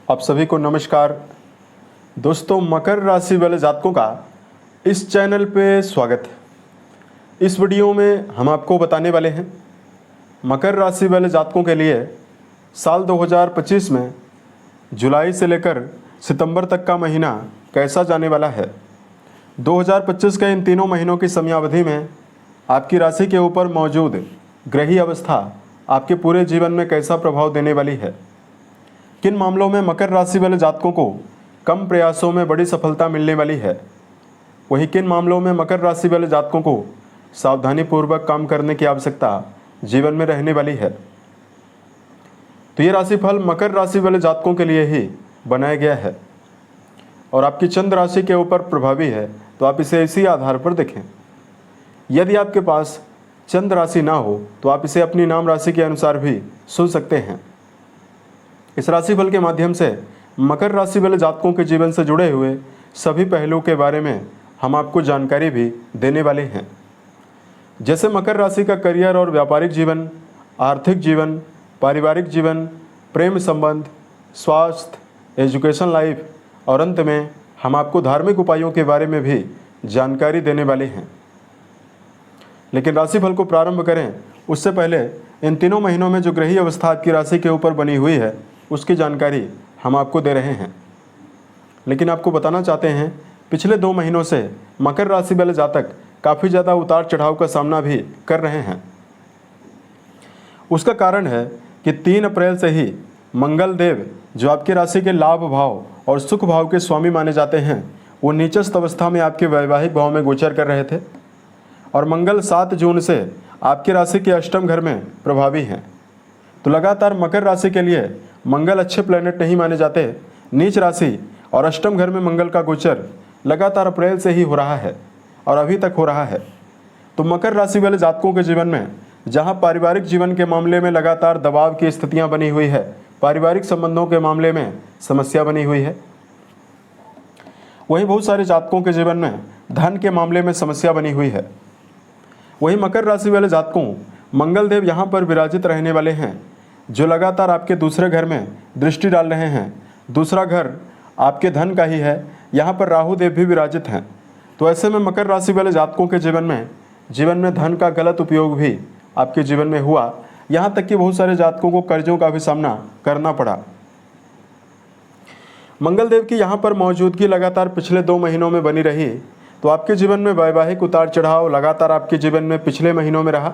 आप सभी को नमस्कार। दोस्तों, मकर राशि वाले जातकों का इस चैनल पे स्वागत है। इस वीडियो में हम आपको बताने वाले हैं मकर राशि वाले जातकों के लिए साल 2025 में जुलाई से लेकर सितंबर तक का महीना कैसा जाने वाला है। 2025 के इन तीनों महीनों की समयावधि में आपकी राशि के ऊपर मौजूद ग्रही अवस्था आपके पूरे जीवन में कैसा प्रभाव देने वाली है। किन मामलों में मकर राशि वाले जातकों को कम प्रयासों में बड़ी सफलता मिलने वाली है, वहीं किन मामलों में मकर राशि वाले जातकों को सावधानीपूर्वक काम करने की आवश्यकता जीवन में रहने वाली है। तो ये राशिफल मकर राशि वाले जातकों के लिए ही बनाया गया है और आपकी चंद्र राशि के ऊपर प्रभावी है, तो आप इसे इसी आधार पर देखें। यदि आपके पास चंद्र राशि ना हो तो आप इसे अपनी नाम राशि के अनुसार भी सुन सकते हैं। इस राशिफल के माध्यम से मकर राशि वाले जातकों के जीवन से जुड़े हुए सभी पहलुओं के बारे में हम आपको जानकारी भी देने वाले हैं, जैसे मकर राशि का करियर और व्यापारिक जीवन, आर्थिक जीवन, पारिवारिक जीवन, प्रेम संबंध, स्वास्थ्य, एजुकेशन लाइफ और अंत में हम आपको धार्मिक उपायों के बारे में भी जानकारी देने वाले हैं। लेकिन राशिफल को प्रारंभ करें उससे पहले इन तीनों महीनों में जो ग्रही अवस्था आपकी राशि के ऊपर बनी हुई है उसकी जानकारी हम आपको दे रहे हैं। लेकिन आपको बताना चाहते हैं, पिछले 2 महीनों से मकर राशि वाले जातक काफ़ी ज़्यादा उतार चढ़ाव का सामना भी कर रहे हैं। उसका कारण है कि 3 अप्रैल से ही मंगल देव, जो आपकी राशि के लाभ भाव और सुख भाव के स्वामी माने जाते हैं, वो नीचस्थ अवस्था में आपके वैवाहिक भाव में गोचर कर रहे थे और मंगल 7 जून से आपकी राशि के अष्टम घर में प्रभावी हैं। तो लगातार मकर राशि के लिए मंगल अच्छे प्लैनेट नहीं माने जाते। नीच राशि और अष्टम घर में मंगल का गोचर लगातार अप्रैल से ही हो रहा है और अभी तक हो रहा है। तो मकर राशि वाले जातकों के जीवन में जहां पारिवारिक जीवन के मामले में लगातार दबाव की स्थितियां बनी हुई है, पारिवारिक संबंधों के मामले में समस्या बनी हुई है, वहीं बहुत सारे जातकों के जीवन में धन के मामले में समस्या बनी हुई है। वहीं मकर राशि वाले जातकों मंगल देव यहाँ पर विराजित रहने वाले हैं, जो लगातार आपके दूसरे घर में दृष्टि डाल रहे हैं। दूसरा घर आपके धन का ही है, यहाँ पर राहु देव भी विराजित हैं। तो ऐसे में मकर राशि वाले जातकों के जीवन में धन का गलत उपयोग भी आपके जीवन में हुआ, यहाँ तक कि बहुत सारे जातकों को कर्जों का भी सामना करना पड़ा। मंगल देव की यहाँ पर मौजूदगी लगातार पिछले 2 महीनों में बनी रही, तो आपके जीवन में वैवाहिक उतार चढ़ाव लगातार आपके जीवन में पिछले महीनों में रहा।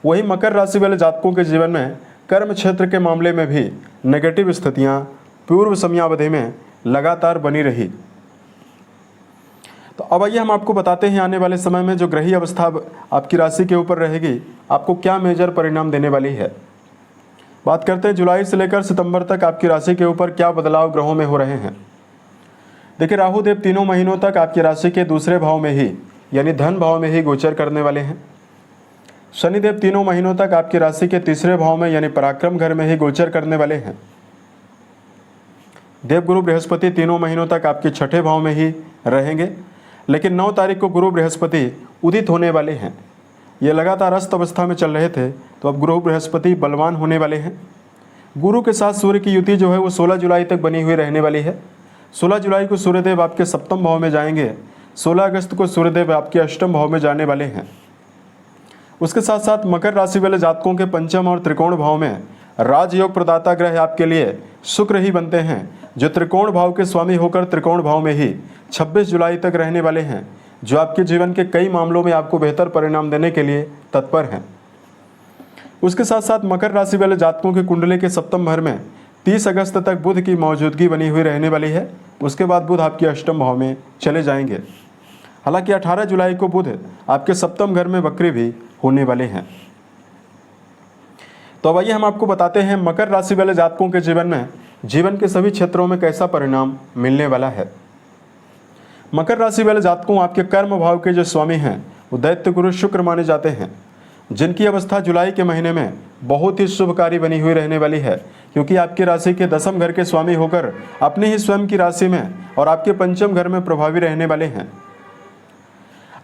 वहीं मकर राशि वाले जातकों के जीवन में कर्म क्षेत्र के मामले में भी नेगेटिव स्थितियां पूर्व समयावधि में लगातार बनी रही। तो अब आइए हम आपको बताते हैं आने वाले समय में जो ग्रही अवस्था आपकी राशि के ऊपर रहेगी, आपको क्या मेजर परिणाम देने वाली है। बात करते हैं जुलाई से लेकर सितंबर तक आपकी राशि के ऊपर क्या बदलाव ग्रहों में हो रहे हैं। देखिए, राहु देव 3 महीनों तक आपकी राशि के दूसरे भाव में ही यानी धन भाव में ही गोचर करने वाले हैं। शनिदेव 3 महीनों तक आपकी राशि के तीसरे भाव में यानी पराक्रम घर में ही गोचर करने वाले हैं। देवगुरु बृहस्पति 3 महीनों तक आपके छठे भाव में ही रहेंगे, लेकिन 9 तारीख को गुरु बृहस्पति उदित होने वाले हैं। ये लगातार अस्त अवस्था में चल रहे थे, तो अब गुरु बृहस्पति बलवान होने वाले हैं। गुरु के साथ सूर्य की युति जो है वो 16 जुलाई तक बनी हुई रहने वाली है। 16 जुलाई को सूर्यदेव आपके सप्तम भाव में जाएंगे। 16 अगस्त को सूर्यदेव आपके अष्टम भाव में जाने वाले हैं। उसके साथ साथ मकर राशि वाले जातकों के पंचम और त्रिकोण भाव में राजयोग प्रदाता ग्रह आपके लिए शुक्र ही बनते हैं, जो त्रिकोण भाव के स्वामी होकर त्रिकोण भाव में ही 26 जुलाई तक रहने वाले हैं, जो आपके जीवन के कई मामलों में आपको बेहतर परिणाम देने के लिए तत्पर हैं। उसके साथ साथ मकर राशि वाले जातकों की कुंडली के सप्तम घर में 30 अगस्त तक बुध की मौजूदगी बनी हुई रहने वाली है। उसके बाद बुध आपके अष्टम भाव में चले जाएंगे। हालांकि 18 जुलाई को बुध आपके सप्तम घर में वक्री भी होने वाले हैं। तो अब आइए हम आपको बताते हैं मकर राशि वाले जातकों के जीवन के सभी क्षेत्रों में कैसा परिणाम मिलने वाला है। मकर राशि वाले जातकों आपके कर्म भाव के जो स्वामी हैं वो दैत्य गुरु शुक्र माने जाते हैं, जिनकी अवस्था जुलाई के महीने में बहुत ही शुभकारी बनी हुई रहने वाली है, क्योंकि आपकी राशि के 10वें घर के स्वामी होकर अपनी ही स्वयं की राशि में और आपके पंचम घर में प्रभावी रहने वाले हैं।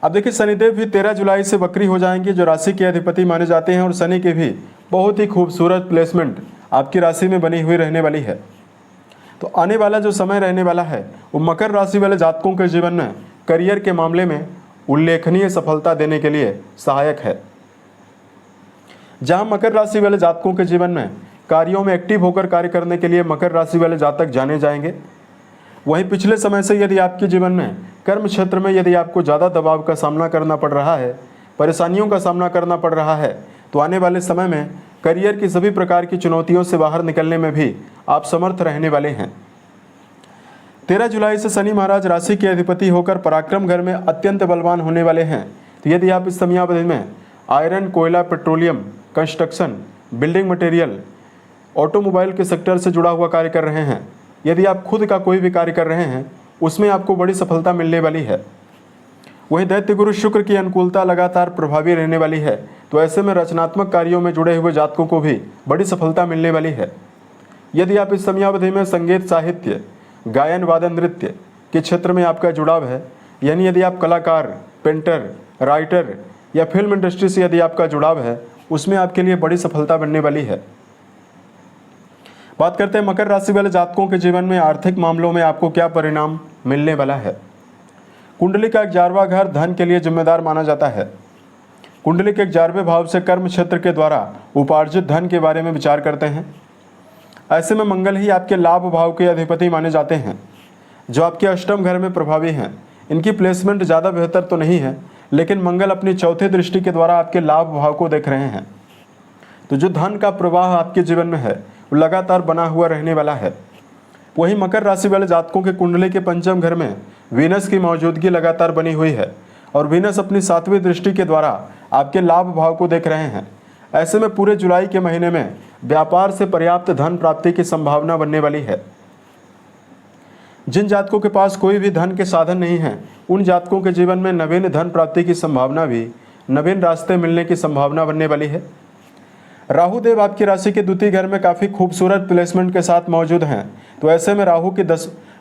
अब देखिए, शनिदेव भी 13 जुलाई से वक्री हो जाएंगे, जो राशि के अधिपति माने जाते हैं, और शनि के भी बहुत ही खूबसूरत प्लेसमेंट आपकी राशि में बनी हुई रहने वाली है। तो आने वाला जो समय रहने वाला है वो मकर राशि वाले जातकों के जीवन में करियर के मामले में उल्लेखनीय सफलता देने के लिए सहायक है। जहां मकर राशि वाले जातकों के जीवन में कार्यों में एक्टिव होकर कार्य करने के लिए मकर राशि वाले जातक जाने जाएंगे, वहीं पिछले समय से यदि आपके जीवन में कर्म क्षेत्र में यदि आपको ज़्यादा दबाव का सामना करना पड़ रहा है, परेशानियों का सामना करना पड़ रहा है, तो आने वाले समय में करियर की सभी प्रकार की चुनौतियों से बाहर निकलने में भी आप समर्थ रहने वाले हैं। 13 जुलाई से शनि महाराज राशि के अधिपति होकर पराक्रम घर में अत्यंत बलवान होने वाले हैं। तो यदि आप इस समयावधि में आयरन, कोयला, petroleum, construction, building material, automobile के सेक्टर से जुड़ा हुआ कार्य कर रहे हैं, यदि आप खुद का कोई भी कार्य कर रहे हैं, उसमें आपको बड़ी सफलता मिलने वाली है। वहीं दैत्य गुरु शुक्र की अनुकूलता लगातार प्रभावी रहने वाली है, तो ऐसे में रचनात्मक कार्यों में जुड़े हुए जातकों को भी बड़ी सफलता मिलने वाली है। यदि आप इस समयावधि में संगीत, साहित्य, गायन, वादन, नृत्य के क्षेत्र में आपका जुड़ाव है, यानी यदि आप कलाकार, पेंटर, राइटर या फिल्म इंडस्ट्री से यदि आपका जुड़ाव है, उसमें आपके लिए बड़ी सफलता बनने वाली है। बात करते हैं मकर राशि वाले जातकों के जीवन में आर्थिक मामलों में आपको क्या परिणाम मिलने वाला है। कुंडली का 11वां घर धन के लिए जिम्मेदार माना जाता है। कुंडली के 11वें भाव से कर्म क्षेत्र के द्वारा उपार्जित धन के बारे में विचार करते हैं। ऐसे में मंगल ही आपके लाभ भाव के अधिपति माने जाते हैं, जो आपके अष्टम घर में प्रभावी हैं। इनकी प्लेसमेंट ज़्यादा बेहतर तो नहीं है, लेकिन मंगल अपनी चौथे दृष्टि के द्वारा आपके लाभ भाव को देख रहे हैं। तो जो धन का प्रवाह आपके जीवन में है वो लगातार बना हुआ रहने वाला है। वहीं मकर राशि वाले जातकों के कुंडली के पंचम घर में वीनस की मौजूदगी लगातार बनी हुई है और वीनस अपनी 7वीं दृष्टि के द्वारा आपके लाभ भाव को देख रहे हैं। ऐसे में पूरे जुलाई के महीने में व्यापार से पर्याप्त धन प्राप्ति की संभावना बनने वाली है। जिन जातकों के पास कोई भी धन के साधन नहीं है, उन जातकों के जीवन में नवीन धन प्राप्ति की संभावना भी, नवीन रास्ते मिलने की संभावना बनने वाली है। राहु देव आपकी राशि के द्वितीय घर में काफ़ी खूबसूरत प्लेसमेंट के साथ मौजूद हैं, तो ऐसे में राहु की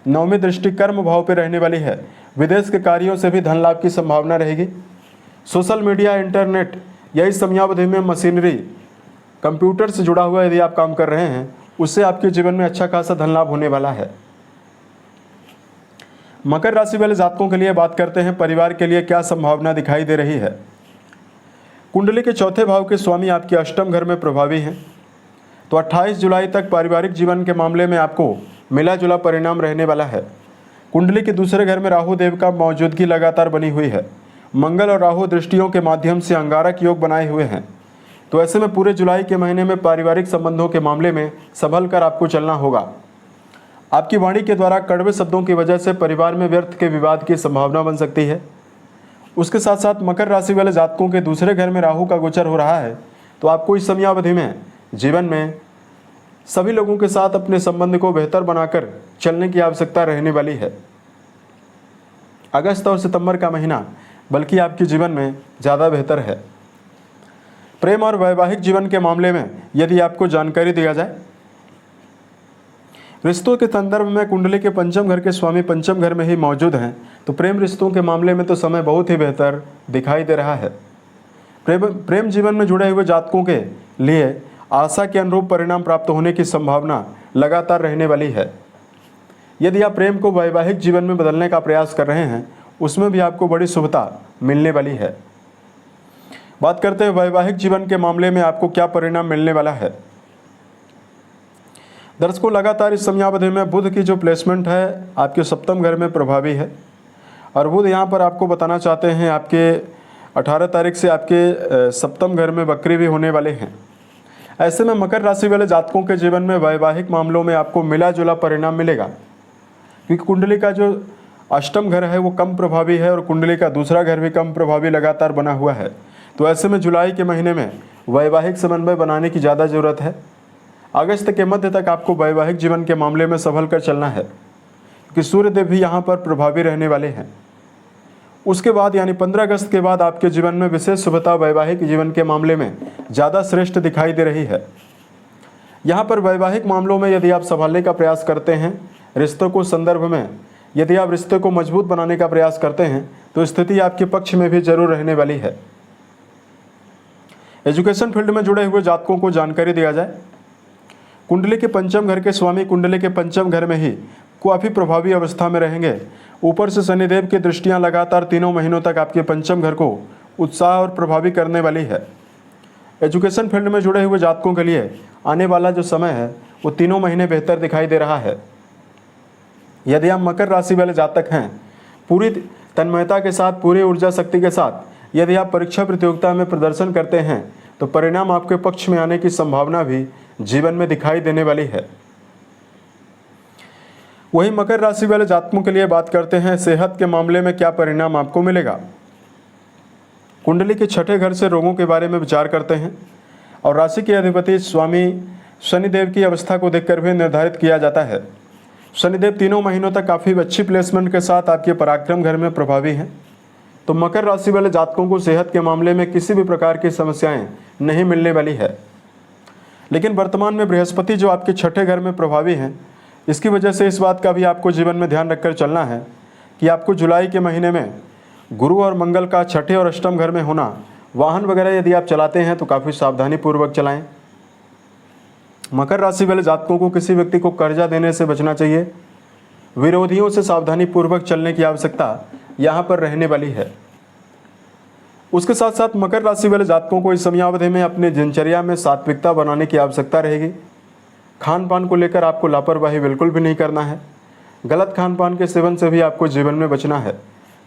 9वीं दृष्टि कर्म भाव पर रहने वाली है। विदेश के कार्यों से भी धन लाभ की संभावना रहेगी। सोशल मीडिया, इंटरनेट या इस समयावधि में मशीनरी, कंप्यूटर से जुड़ा हुआ यदि आप काम कर रहे हैं, उससे आपके जीवन में अच्छा खासा धन लाभ होने वाला है। मकर राशि वाले जातकों के लिए बात करते हैं परिवार के लिए क्या संभावना दिखाई दे रही है। कुंडली के चौथे भाव के स्वामी आपके अष्टम घर में प्रभावी हैं, तो 28 जुलाई तक पारिवारिक जीवन के मामले में आपको मिला जुला परिणाम रहने वाला है। कुंडली के दूसरे घर में राहु देव का मौजूदगी लगातार बनी हुई है। मंगल और राहु दृष्टियों के माध्यम से अंगारक योग बनाए हुए हैं, तो ऐसे में पूरे जुलाई के महीने में पारिवारिक संबंधों के मामले में संभल कर आपको चलना होगा। आपकी वाणी के द्वारा कड़वे शब्दों की वजह से परिवार में व्यर्थ के विवाद की संभावना बन सकती है। उसके साथ साथ मकर राशि वाले जातकों के दूसरे घर में राहु का गोचर हो रहा है, तो आपको इस समयावधि में जीवन में सभी लोगों के साथ अपने संबंध को बेहतर बनाकर चलने की आवश्यकता रहने वाली है। अगस्त और सितंबर का महीना बल्कि आपके जीवन में ज़्यादा बेहतर है। प्रेम और वैवाहिक जीवन के मामले में यदि आपको जानकारी दिया जाए, रिश्तों के संदर्भ में कुंडली के पंचम घर के स्वामी पंचम घर में ही मौजूद हैं, तो प्रेम रिश्तों के मामले में तो समय बहुत ही बेहतर दिखाई दे रहा है। प्रेम जीवन में जुड़े हुए जातकों के लिए आशा के अनुरूप परिणाम प्राप्त होने की संभावना लगातार रहने वाली है। यदि आप प्रेम को वैवाहिक जीवन में बदलने का प्रयास कर रहे हैं, उसमें भी आपको बड़ी शुभता मिलने वाली है। बात करते हैं वैवाहिक जीवन के मामले में आपको क्या परिणाम मिलने वाला है। दर्शकों, लगातार इस समयावधि में बुध की जो प्लेसमेंट है आपके सप्तम घर में प्रभावी है, और बुध यहाँ पर आपको बताना चाहते हैं आपके 18 तारीख से आपके सप्तम घर में वक्री भी होने वाले हैं। ऐसे में मकर राशि वाले जातकों के जीवन में वैवाहिक मामलों में आपको मिला जुला परिणाम मिलेगा, क्योंकि कुंडली का जो अष्टम घर है वो कम प्रभावी है और कुंडली का दूसरा घर भी कम प्रभावी लगातार बना हुआ है। तो ऐसे में जुलाई के महीने में वैवाहिक समन्वय बनाने की ज़्यादा ज़रूरत है। अगस्त के मध्य तक आपको वैवाहिक जीवन के मामले में संभल कर चलना है, क्योंकि सूर्यदेव भी यहाँ पर प्रभावी रहने वाले हैं। उसके बाद यानी 15 अगस्त के बाद आपके जीवन में विशेष शुभता वैवाहिक जीवन के मामले में ज़्यादा श्रेष्ठ दिखाई दे रही है। यहाँ पर वैवाहिक मामलों में यदि आप संभालने का प्रयास करते हैं, रिश्तों को संदर्भ में यदि आप रिश्ते को मजबूत बनाने का प्रयास करते हैं, तो स्थिति आपके पक्ष में भी जरूर रहने वाली है। एजुकेशन फील्ड में जुड़े हुए जातकों को जानकारी दिया जाए। कुंडली के पंचम घर के स्वामी कुंडली के पंचम घर में ही काफ़ी प्रभावी अवस्था में रहेंगे। ऊपर से शनिदेव की दृष्टियां लगातार 3 महीनों तक आपके पंचम घर को उत्साह और प्रभावी करने वाली है। एजुकेशन फील्ड में जुड़े हुए जातकों के लिए आने वाला जो समय है वो 3 महीने बेहतर दिखाई दे रहा है। यदि आप मकर राशि वाले जातक हैं, पूरी तन्मयता के साथ, पूरी ऊर्जा शक्ति के साथ यदि आप परीक्षा प्रतियोगिता में प्रदर्शन करते हैं तो परिणाम आपके पक्ष में आने की संभावना भी जीवन में दिखाई देने वाली है। वही मकर राशि वाले जातकों के लिए बात करते हैं, सेहत के मामले में क्या परिणाम आपको मिलेगा। कुंडली के छठे घर से रोगों के बारे में विचार करते हैं और राशि के अधिपति स्वामी शनिदेव की अवस्था को देखकर भी निर्धारित किया जाता है। शनिदेव 3 महीनों तक काफ़ी अच्छी प्लेसमेंट के साथ आपके पराक्रम घर में प्रभावी हैं। तो मकर राशि वाले जातकों को सेहत के मामले में किसी भी प्रकार की समस्याएं नहीं मिलने वाली है। लेकिन वर्तमान में बृहस्पति जो आपके छठे घर में प्रभावी हैं, इसकी वजह से इस बात का भी आपको जीवन में ध्यान रखकर चलना है कि आपको जुलाई के महीने में गुरु और मंगल का छठे और अष्टम घर में होना, वाहन वगैरह यदि आप चलाते हैं तो काफ़ी सावधानी पूर्वक चलाएं। मकर राशि वाले जातकों को किसी व्यक्ति को कर्जा देने से बचना चाहिए। विरोधियों से सावधानी पूर्वक चलने की आवश्यकता यहाँ पर रहने वाली है। उसके साथ साथ मकर राशि वाले जातकों को इस समयावधि में अपनी दिनचर्या में सात्विकता बनाने की आवश्यकता रहेगी। खान पान को लेकर आपको लापरवाही बिल्कुल भी नहीं करना है। गलत खान पान के सेवन से भी आपको जीवन में बचना है।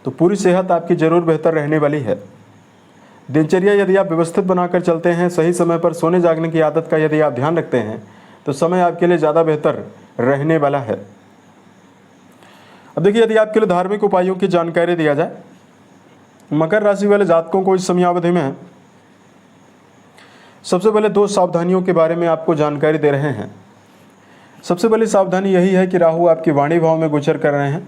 तो पूरी सेहत आपकी ज़रूर बेहतर रहने वाली है। दिनचर्या यदि आप व्यवस्थित बनाकर चलते हैं, सही समय पर सोने जागने की आदत का यदि आप ध्यान रखते हैं तो समय आपके लिए ज़्यादा बेहतर रहने वाला है। अब देखिए, यदि आपके लिए धार्मिक उपायों की जानकारी दिया जाए, मकर राशि वाले जातकों को इस समयावधि में सबसे पहले 2 सावधानियों के बारे में आपको जानकारी दे रहे हैं। सबसे पहली सावधानी यही है कि राहु आपकी वाणी भाव में गोचर कर रहे हैं।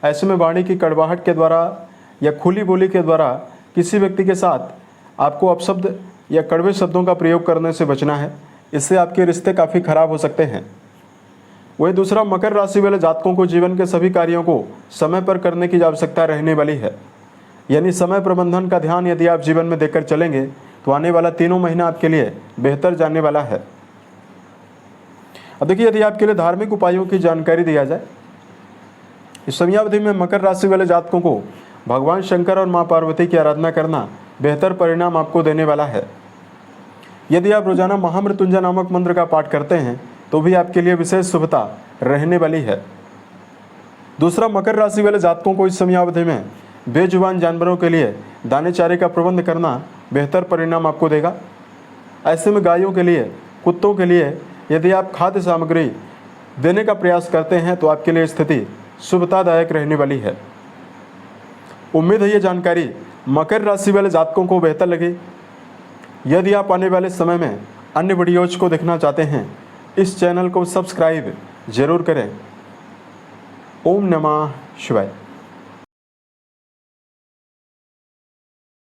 ऐसे में वाणी की कड़वाहट के द्वारा या खुली बोली के द्वारा किसी व्यक्ति के साथ आपको अपशब्द या कड़वे शब्दों का प्रयोग करने से बचना है। इससे आपके रिश्ते काफ़ी खराब हो सकते हैं। वही दूसरा, मकर राशि वाले जातकों को जीवन के सभी कार्यों को समय पर करने की आवश्यकता रहने वाली है। यानी समय प्रबंधन का ध्यान यदि आप जीवन में देकर चलेंगे तो आने वाला 3 महीना आपके लिए बेहतर जाने वाला है। अब देखिए, यदि आपके लिए धार्मिक उपायों की जानकारी दिया जाए, इस समयावधि में मकर राशि वाले जातकों को भगवान शंकर और माँ पार्वती की आराधना करना बेहतर परिणाम आपको देने वाला है। यदि आप रोजाना महामृत्युंजय नामक मंत्र का पाठ करते हैं तो भी आपके लिए विशेष शुभता रहने वाली है। दूसरा, मकर राशि वाले जातकों को इस समयावधि में बेजुबान जानवरों के लिए दाने चारे का प्रबंध करना बेहतर परिणाम आपको देगा। ऐसे में गायों के लिए, कुत्तों के लिए यदि आप खाद्य सामग्री देने का प्रयास करते हैं तो आपके लिए स्थिति शुभतादायक रहने वाली है। उम्मीद है ये जानकारी मकर राशि वाले जातकों को बेहतर लगी। यदि आप आने वाले समय में अन्य वीडियोज को देखना चाहते हैं, इस चैनल को सब्सक्राइब जरूर करें। ओम नमः शिवाय।